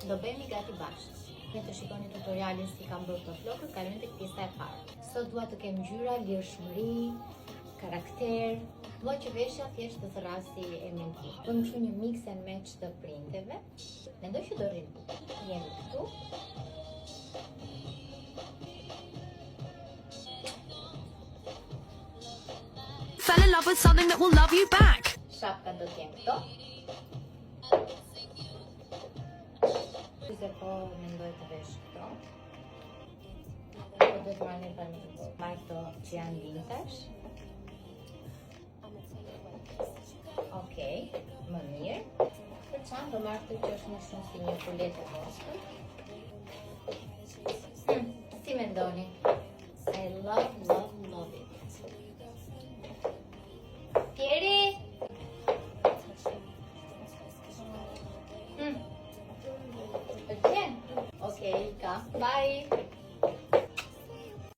Do bëhemi gati bashkë. Ne të shikoni tutorialin si kam bërë këto flokët, kalojmë tek pjesa e parë. Sot dua të kem ngjyra, lirshmëri, karakter. Dua që veshja thjesht të thrasi emrin tim. Do të një mix and match të printeve. Mendoj që do rrin bukur. Jemi këtu. Fell in love with something that will love you back. Shapka do të jenë këto. Se po mendoj të vesh këto. Po do të marrë një parë marrë këto që janë vintage. Okej, më mirë. Për çan do marrë këtë që është më shumë si një kuletë voskë. Si mendoni? I love it. Pieri? Again. Okay, Ika. Bye.